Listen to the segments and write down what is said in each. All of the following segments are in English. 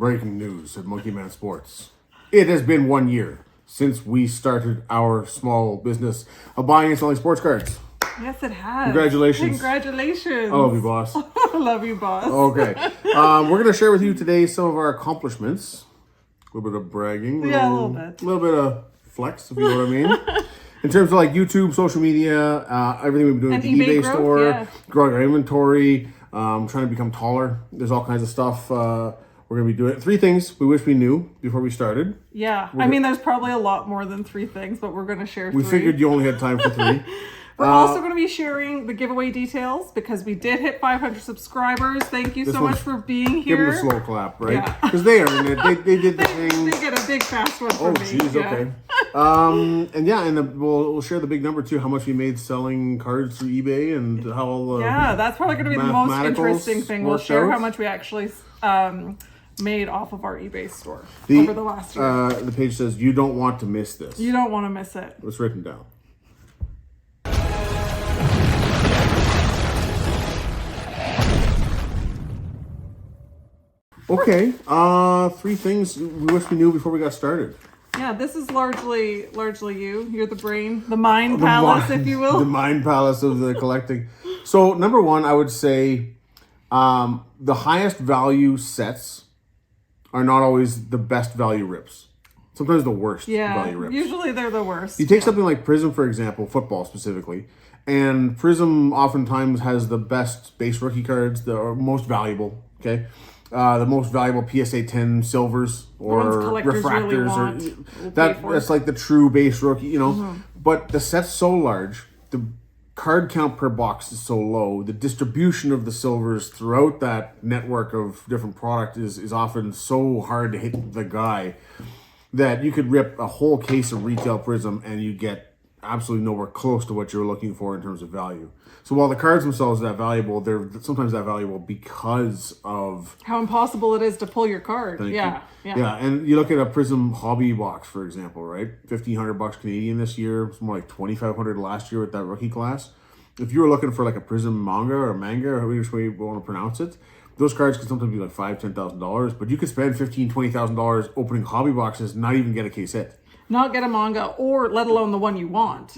Breaking news at Monkey Man Sports. It has been 1 year since we started our small business of buying and selling sports cards. Yes, it has. Congratulations. Congratulations. I love you, boss. I love you, boss. Okay. We're going to share with you today some of our accomplishments. A little bit of bragging. Yeah, a little bit. A little bit of flex, if you know what I mean. In terms of like YouTube, social media, everything we've been doing at the eBay growth, store, yeah. growing our inventory, trying to become taller. There's all kinds of stuff we're going to be doing. 3 things we wish we knew before we started. Yeah. I mean, there's probably a lot more than 3 things, but we're going to share 3. We figured you only had time for 3. We're also going to be sharing the giveaway details because we did hit 500 subscribers. Thank you so much for being Give here. them a slow clap, right? Yeah. Because they earned it. They did the thing. They get a big fast one from Oh, me. jeez, Yeah. okay. We'll share the big number too, how much we made selling cards through eBay and how Yeah, that's probably going to be the most mathematicals interesting thing. We'll worked share out. how much we actually made off of our eBay store over the last year. The page says, you don't want to miss this. You don't want to miss it. It's written down. Okay, 3 things we wish we knew before we got started. Yeah, this is largely you. You're the brain, the mind palace, if you will. The mind palace of the collecting. So, number 1, I would say the highest value sets are not always the best value rips. Sometimes the worst value rips. Usually they're the worst. You take something like Prism, for example, football specifically, and Prism oftentimes has the best base rookie cards, the most valuable, okay? The most valuable PSA 10 silvers or refractors really that's like the true base rookie, you know. But the set's so large, the card count per box is so low, the distribution of the silvers throughout that network of different product is often so hard to hit the guy that you could rip a whole case of retail Prism and you get absolutely nowhere close to what you're looking for in terms of value. So while the cards themselves are that valuable, they're sometimes that valuable because of how impossible it is to pull your card. Yeah. And you look at a Prism hobby box, for example, right? $1,500 Canadian this year. It's more like $2,500 last year with that rookie class. If you were looking for like a Prism manga or however way you want to pronounce it, those cards can sometimes be like $5,000, $10,000, but you could spend $15,000, $20,000 opening hobby boxes, not even get a case hit. Not get a manga, or let alone the one you want,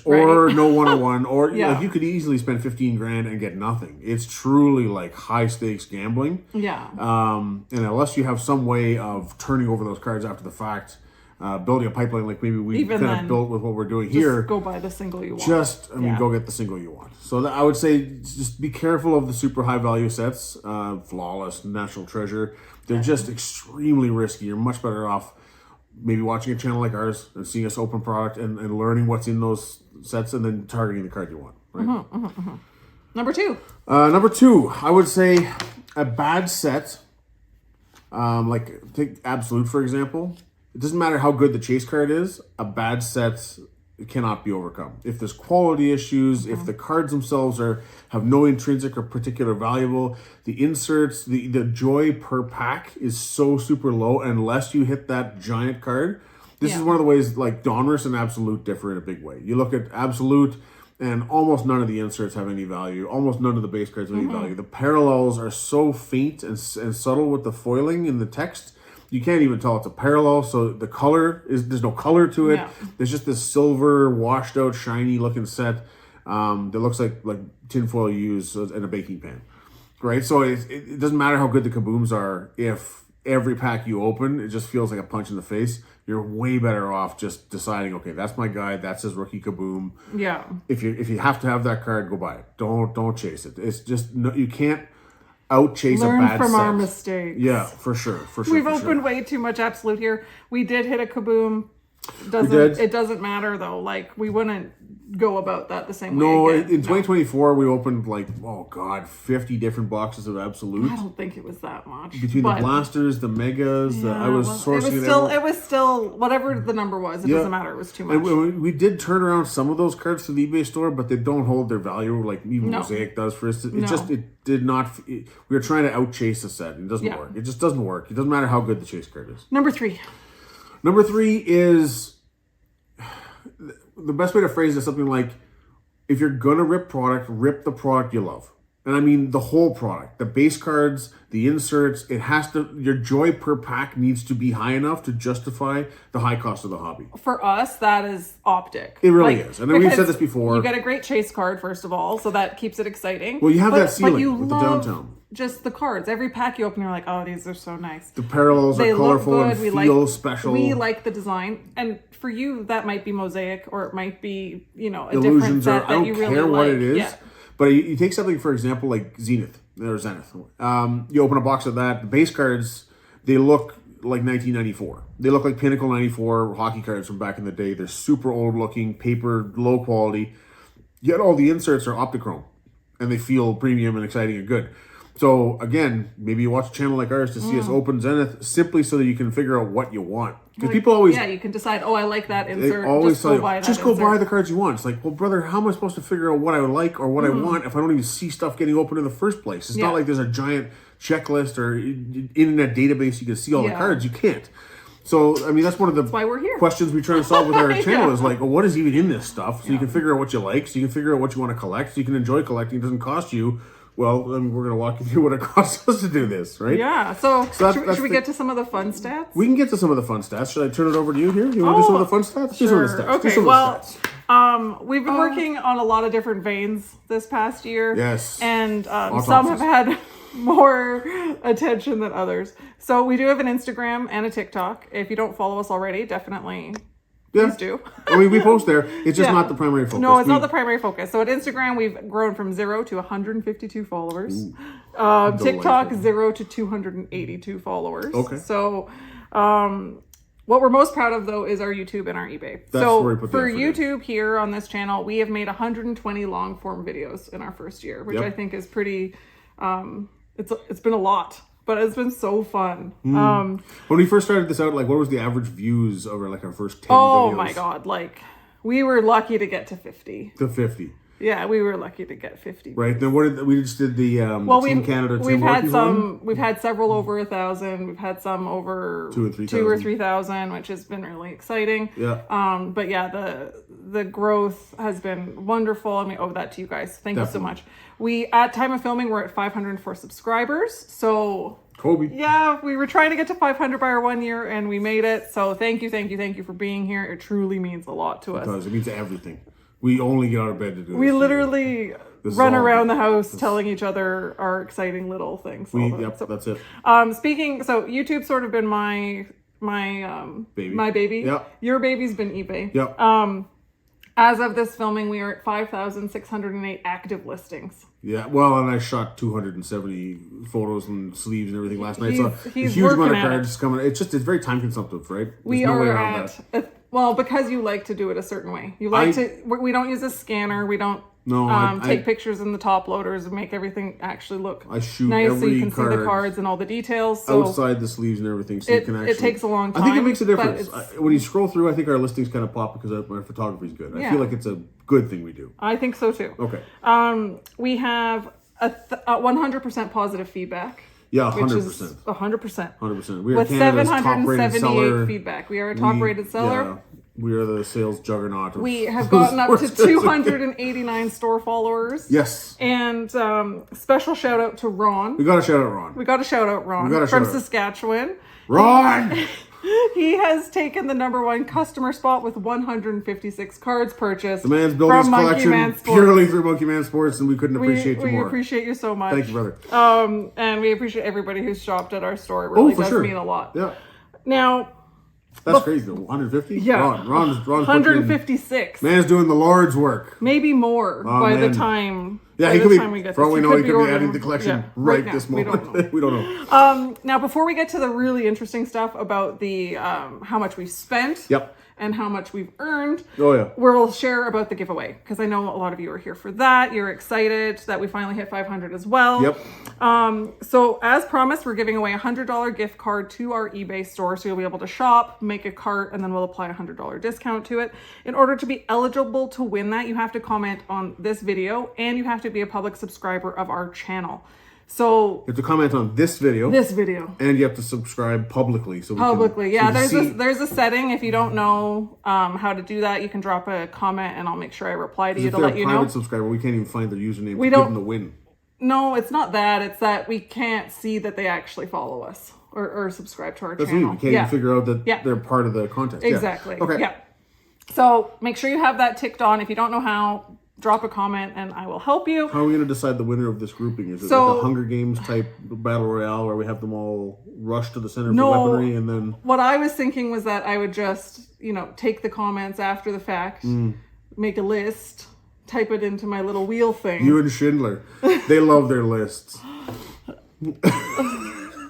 or right? No 101, or Yeah. you could easily spend $15,000 and get nothing. It's truly like high stakes gambling. Yeah. And unless you have some way of turning over those cards after the fact, building a pipeline like maybe we Even kind then, of built with what we're doing Just here. go buy the single you want. Go get the single you want. So I would say just be careful of the super high value sets, Flawless, National Treasure. They're just extremely risky. You're much better off maybe watching a channel like ours and seeing us open product and learning what's in those sets and then targeting the card you want. Right? Number 2. Number 2, I would say a bad set, like take Absolute, for example. It doesn't matter how good the chase card is, a bad set cannot be overcome. If there's quality issues, if the cards themselves have no intrinsic or particular valuable, the inserts, the joy per pack is so super low unless you hit that giant card. This is one of the ways like Donruss and Absolute differ in a big way. You look at Absolute and almost none of the inserts have any value. Almost none of the base cards have any value. The parallels are so faint and subtle with the foiling in the text. You can't even tell it's a parallel, so the color there's no color to it. Yeah. There's just this silver, washed out, shiny looking set that looks like tinfoil you use in a baking pan, right? So it doesn't matter how good the kabooms are if every pack you open, it just feels like a punch in the face. You're way better off just deciding, okay, that's my guy, that's his rookie kaboom. Yeah. If you have to have that card, go buy it. Don't chase it. It's just you can't outchase a bad set. Learn from our mistakes. Yeah, for sure. We've opened way too much Absolute here. We did hit a kaboom. did. It doesn't matter though. Like we wouldn't go about that the same No, way in again. 2024 we opened 50 different boxes of Absolute. I don't think it was that much. Between the blasters, the megas, I was sourcing it was still whatever the number was. It doesn't matter. It was too much. And we did turn around some of those cards to the eBay store, but they don't hold their value like even Mosaic does. For instance, it did not. We were trying to outchase the set, and it doesn't work. It just doesn't work. It doesn't matter how good the chase card is. Number 3. Number 3 is the best way to phrase it is something like, if you're gonna rip the product you love. And I mean the whole product, the base cards, the inserts, it has to, your joy per pack needs to be high enough to justify the high cost of the hobby. For us, that is optic. It really is. And we've because said this before. You get a great chase card, first of all, so that keeps it exciting. Well, you have that ceiling you with the love downtown. just the cards. Every pack you open, you're like, oh, these are so nice. The parallels They are colorful look and good. feel special. We like the design. And for you, that might be Mosaic, or it might be, a different Illusions set are, I that don't you care really what like. it is. Yeah. But you take something, for example, like Zenith. You open a box of that. The base cards, they look like 1994. They look like Pinnacle 94 hockey cards from back in the day. They're super old looking, paper, low quality. Yet all the inserts are Optichrome. And they feel premium and exciting and good. So again, maybe you watch a channel like ours to see us open Zenith simply so that you can figure out what you want. Because people always... Yeah, you can decide, I like that They insert. always Just tell go you, buy that just go insert. buy the cards you want. It's like, well, brother, how am I supposed to figure out what I would like or what I want if I don't even see stuff getting open in the first place? It's Yeah. not like there's a giant checklist or internet database you can see all the Yeah. cards. You can't. So, I mean, that's one of the why we're here. questions we try to solve with our channel Yeah. is like, well, what is even in this stuff? So you can figure out what you like, so you can figure out what you want to collect, so you can enjoy collecting. It doesn't cost you. Well, I mean, we're going to walk you through what it costs us to do this, right? Yeah, so that's should we get to some of the fun stats? We can get to some of the fun stats. Should I turn it over to you here? You want to do some of the fun stats? Do some of the stats. Do Okay, some of the well, stats. we've been working on a lot of different veins this past year. Yes. And some Autopsies. have had more attention than others. So we do have an Instagram and a TikTok. If you don't follow us already, definitely please do. I mean, we post there. It's just Yeah. not the primary focus. No, it's not the primary focus. So at Instagram, we've grown from 0 to 152 followers. TikTok, 0 to 282 followers. Okay. So what we're most proud of, though, is our YouTube and our eBay. That's so where we put the for effort in. YouTube here on this channel, we have made 120 long form videos in our first year, which Yep. I think is pretty, it's been a lot. But it's been so fun. When we first started this out, like, what was the average views over like our first 10 Oh videos? my God. Like, we were lucky to get to 50. To 50. Yeah, we were lucky to get 50. Right. Then we just did the Team Canada we've Tim had Hortons some. one. We've had several over 1,000. We've had some over 2,000 or 3,000. 3,000, which has been really exciting. Yeah. But yeah, the growth has been wonderful, and we owe that to you guys. Thank you so Definitely. much. We at time of filming we're at 504 subscribers. So Kobe. yeah, we were trying to get to 500 by our 1 year, and we made it. So thank you for being here. It truly means a lot to us. Because it means everything. We only get out of bed to do this. We literally This is run all- around the house telling each other our exciting little things. Yep, So, that's it. so YouTube's sort of been my Baby. my baby. Yep. Your baby's been eBay. Yep. As of this filming, we are at 5,608 active listings. Yeah, well, and I shot 270 photos and sleeves and everything last night. So He's a huge amount working of at cards coming. It's very time consumptive, right? There's We no way are around at that. well, because you like to do it a certain way. You like we don't use a scanner. We don't No, take pictures in the top loaders and make everything actually look I shoot nice so every you can see the card cards and all the details. So outside the sleeves and everything, so you it, can actually. it takes a long time. I think it makes a but difference. it's- When you scroll through, I think our listings kind of pop because my photography is good. I Yeah. feel like it's a good thing we do. I think so too. Okay. We have a 100% positive feedback. Yeah, Which 100%. is 100%. 100%. We are With Canada's top-rated 778 seller. feedback. We are a top-rated seller. Yeah, we are the sales juggernaut. of We have gotten up to sports. 289 store followers. Yes. And special shout out to Ron. We got to shout out Ron. We got to shout out Ron gotta from shout out. Saskatchewan. Ron! He has taken the #1 customer spot with 156 cards purchased. The man's building his from Monkey collection Man Sports. purely through Monkey Man Sports, and we couldn't appreciate you we more. appreciate you so much. Thank you, brother. And we appreciate everybody who's shopped at our store. It really for does sure. mean a lot. Yeah. Now, That's crazy, though. 150? yeah. Ron's putting in- 156. Man's doing the Lord's work. Maybe more by the man. time. Yeah, by he the could be, time we get for all this. we know, he could be ordering- adding the collection yeah, right now. this We moment. don't know. We don't know. Now, before we get to the really interesting stuff about the how much we've spent Yep. and how much we've earned, Oh, yeah. we'll share about the giveaway because I know a lot of you are here for that. You're excited that we finally hit 500 as well. Yep. So as promised, we're giving away a $100 gift card to our eBay store. So you'll be able to shop, make a cart, and then we'll apply a $100 discount to it. In order to be eligible to win that, you have to comment on this video and you have to be a public subscriber of our channel. So You have to comment on this video, this video. and you have to subscribe publicly. So we Publicly, can, yeah. so we There's can see. there's a setting. If you don't know how to do that, you can drop a comment and I'll make sure I reply to you If to they're let a you private know. subscriber, we can't even find their username We to give don't- them the win. No, it's not that. It's that we can't see that they actually follow us or subscribe to our That's channel. neat. You can't even figure out that Yeah. they're part of the contest. Exactly. Yeah. Okay. Yeah. So make sure you have that ticked on. If you don't know how, drop a comment and I will help you. How are we going to decide the winner of this grouping? Is it So- like a Hunger Games type battle royale where we have them all rush to the center No. for weaponry and then... What I was thinking was that I would just, take the comments after the fact, make a list, type it into my little wheel thing, You and Schindler, they love their lists.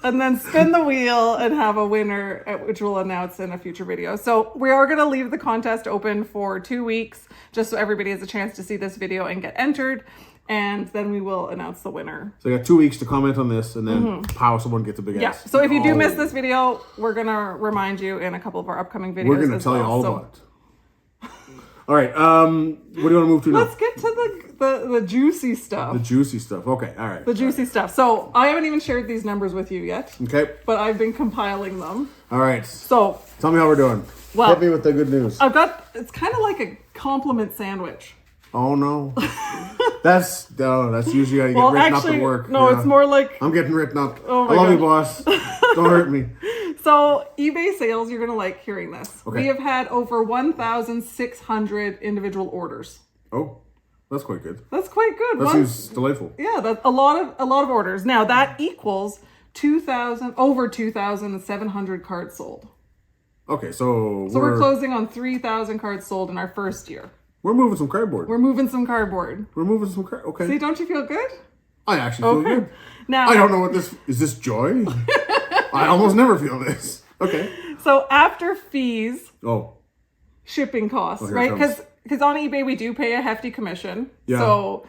and then spin the wheel and have a winner, which we'll announce in a future video. So we are going to leave the contest open for 2 weeks, just so everybody has a chance to see this video and get entered. And then we will announce the winner. So you got 2 weeks to comment on this, and then pow, someone gets a big Yeah. ass. So if you do miss this video, we're going to remind you in a couple of our upcoming videos. We're going to as tell you well. all So about it. All right. What do you want to move to now? let's get to the juicy stuff. The juicy stuff. Okay. All right. The juicy stuff. So I haven't even shared these numbers with you yet, Okay. but I've been compiling them. All right. So Tell me how we're doing. Well- Hit me with the good news. it's kind of like a compliment sandwich. Oh no. That's usually how you get written up at work. no, Yeah. it's more like, I'm getting written up. Oh my I love you, gosh. boss. Don't hurt me. so eBay sales, you're going to like hearing this. Okay. We have had over 1,600 individual orders. Oh, that's quite good. That's quite good. That seems delightful. Yeah, that's a lot of orders. Now that equals over 2,700 cards sold. Okay, so We're closing on 3,000 cards sold in our first year. we're moving some cardboard. We're moving some cardboard. We're moving some card. Okay. See, don't you feel good? I actually feel Okay. good. Now, I don't know what this is. This joy? I almost never feel this. Okay. so after fees, Oh, shipping costs, here it right? comes. Because on eBay we do pay a hefty commission. Yeah. So,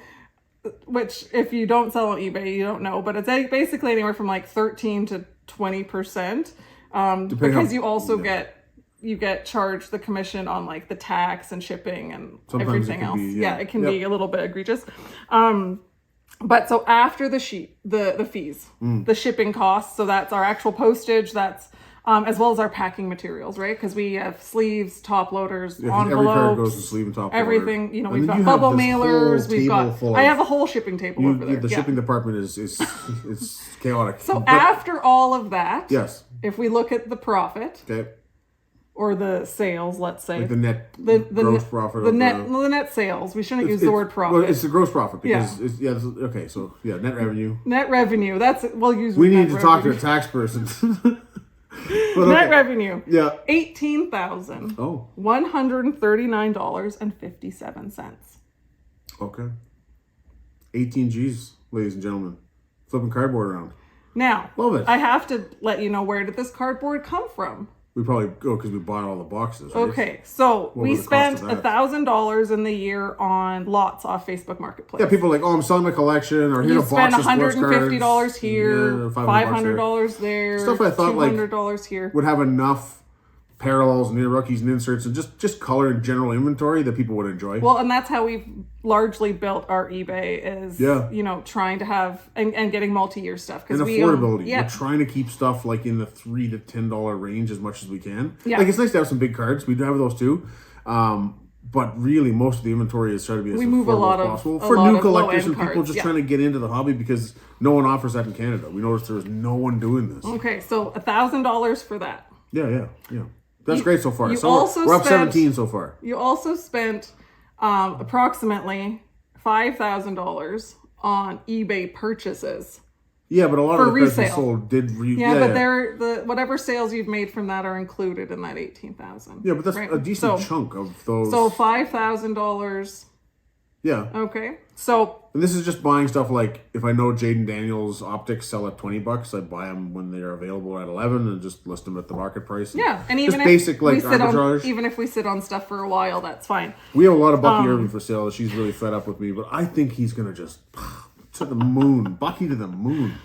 which if you don't sell on eBay, you don't know, but it's basically anywhere from like 13 to 20%. Because on- you also get charged the commission on like the tax and shipping and Sometimes it everything can else. be, yeah. It can Yep. be a little bit egregious. But so after the fees, the shipping costs, so that's our actual postage, that's as well as our packing materials, right? Because we have sleeves, top loaders, every card goes envelopes, to sleeve and top. loader. everything. And We've then got you have bubble this mailers. whole We've table got. full I of- have a whole shipping table over there. The yeah. shipping department is chaotic. So But- after all of that, yes. if we look at the profit Okay. or the sales, let's say Like the net the gross net, profit. the of net sales. We shouldn't use the word profit. Well, it's the gross profit because Yeah. okay. So yeah, net revenue. Net revenue. We'll use. We net need to talk to revenue. a tax person. But Net okay. revenue. Yeah. $18,139.57. Okay. 18 G's, ladies and gentlemen. Flipping cardboard around. Now, Love it. I have to let you know, where did this cardboard come from? We probably go because we bought all the boxes. Right? Okay, so we was the spent cost of that? $1,000 in the year on lots off Facebook Marketplace. Yeah, people are like, oh, I'm selling my collection, or here's You a spend box of sports $150 cards. here, Yeah, $500 there, Stuff I thought, like, $200 here. would have enough parallels and rookies and inserts and just color and general inventory that people would enjoy. Well, and that's how we've largely built our eBay is, trying to have and getting multi-year stuff. and we affordability. yeah. We're trying to keep stuff like in the $3 to $10 range as much as we can. Yeah. Like it's nice to have some big cards. We do have those too. But really, most of the inventory is trying to be as We move a affordable lot as of- possible a for lot new of collectors low-end and people cards, just yeah. trying to get into the hobby because no one offers that in Canada. We noticed there was no one doing this. Okay, so $1,000 for that. Yeah. That's great so far. you So also we're up spent- 17 so far. You also spent approximately $5,000 on eBay purchases. Yeah, but a lot For of the cards we resale. sold did Yeah, but they're whatever sales you've made from that are included in that 18,000. Yeah, but that's a decent chunk of those. So $5,000. yeah. Okay, so And this is just buying stuff like if I know Jaden Daniels optics sell at $20, I buy them when they're available at 11 and just list them at the market price. yeah, and even just if basic like we sit arbitrage. on, even if we sit on stuff for a while, that's fine. We have a lot of Bucky Irving for sale. She's really fed up with me, but I think he's gonna just to the moon, Bucky to the moon.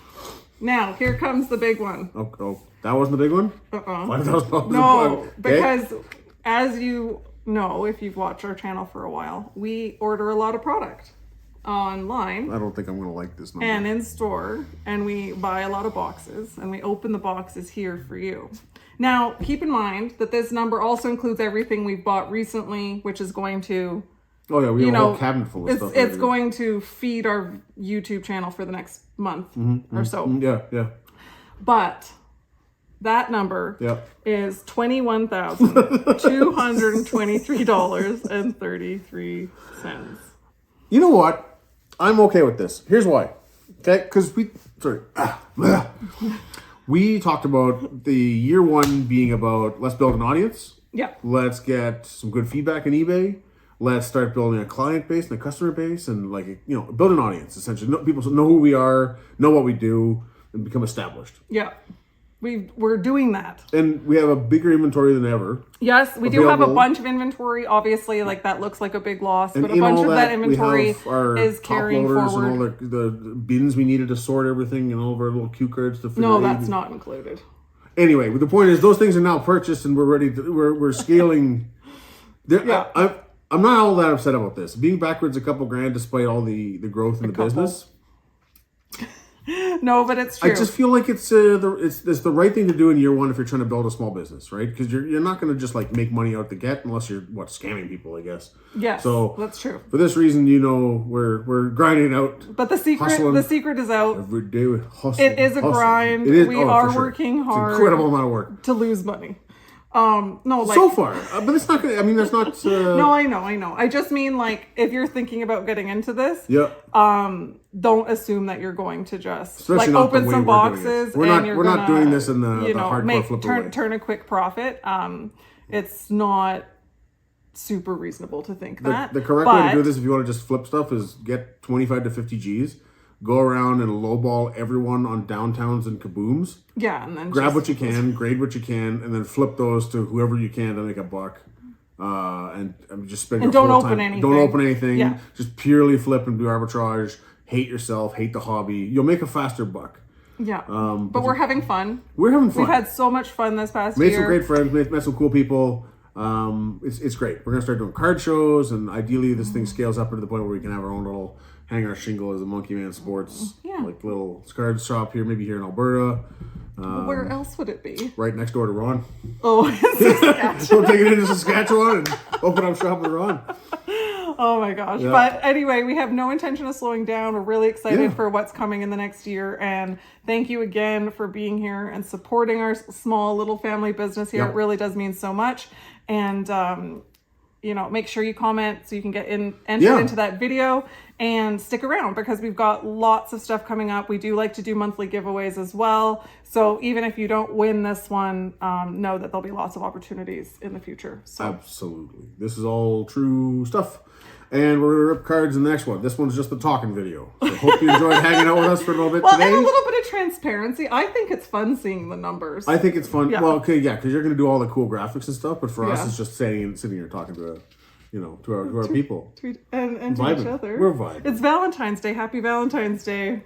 Now here comes the big one. Oh, that wasn't the big one. $5,000. No, Okay. because as you know, if you've watched our channel for a while, we order a lot of product online I don't think I'm gonna like this number. and in store, and we buy a lot of boxes, and we open the boxes here for you. Now, keep in mind that this number also includes everything we've bought recently, which is going to Oh yeah, we you have a know, whole cabinet full of it's stuff. it's going to feed our YouTube channel for the next month or so. Yeah. But that number Yeah. is $21,223.33. You know what? I'm okay with this. Here's why. Okay, because we talked about the year one being about let's build an audience. Yeah. Let's get some good feedback on eBay. Let's start building a client base and a customer base, and build an audience. Essentially, people know who we are, know what we do, and become established. Yeah. We're doing that. And we have a bigger inventory than ever. Yes, we do have a Available. bunch of inventory. Obviously, like that looks like a big loss, And but a in bunch all of that inventory we have our is top carrying loaders forward. and all the bins we needed to sort everything, and all of our little cue cards to figure No, out. that's not included. Anyway, the point is those things are now purchased and we're ready to we're scaling. Yeah. I'm not all that upset about this. Being backwards a couple grand despite all the growth in the business. No, but it's true. I just feel like it's the right thing to do in year one if you're trying to build a small business, right? Because you're not going to just like make money out the get unless you're scamming people, I guess. Yes, So that's true. For this reason, we're grinding out. But the secret is out. Every day we hustle. It is a grind. It is, we for are sure. working It's hard. an incredible amount of work. To lose money. No, like So far, but it's not gonna. I mean, there's not. no, I know. I just mean like if you're thinking about getting into this, Yeah. don't assume that you're going to just Especially like not the open way some we're doing it. boxes We're and not- you're we're gonna, not doing this in the hardcore flipper way. turn a quick profit. It's not super reasonable to think that. The correct way to do this, if you want to just flip stuff, is get 25 to 50 G's, go around and lowball everyone on downtowns and kabooms. Yeah, and then Grab what you can, grade what you can, and then flip those to whoever you can to make a buck. And just spend And your don't whole open time. anything. Don't open anything. Yeah. Just purely flip and do arbitrage. Hate yourself. Hate the hobby. You'll make a faster buck. Yeah, but we're having fun. We're having fun. We've had so much fun this past Made year. some great friends. Met some cool people. It's great. We're gonna start doing card shows, and ideally this thing scales up to the point where we can have our own little hang our shingle as a Monkey Man Sports, Yeah. like little card shop here, maybe here in Alberta, Where else would it be? right next door to Ron. Oh, So take it into Saskatchewan and open up shop with Ron. oh my gosh. Yeah. But anyway, we have no intention of slowing down. We're really excited Yeah. for what's coming in the next year. And thank you again for being here and supporting our small little family business here. Yep. It really does mean so much. And, make sure you comment so you can get entered Yeah. into that video and stick around because we've got lots of stuff coming up. We do like to do monthly giveaways as well. So even if you don't win this one, know that there'll be lots of opportunities in the future. So Absolutely. This is all true stuff. And we're gonna rip cards in the next one. This one's just the talking video. So hope you enjoyed hanging out with us for a little bit well, today. and a little bit of transparency. I think it's fun seeing the numbers. I think it's fun. Yeah. Well, okay, yeah, because you're gonna do all the cool graphics and stuff. But for us, Yeah. it's just sitting here talking to our people. And to Vibing. each other. We're vibing. It's Valentine's Day. Happy Valentine's Day.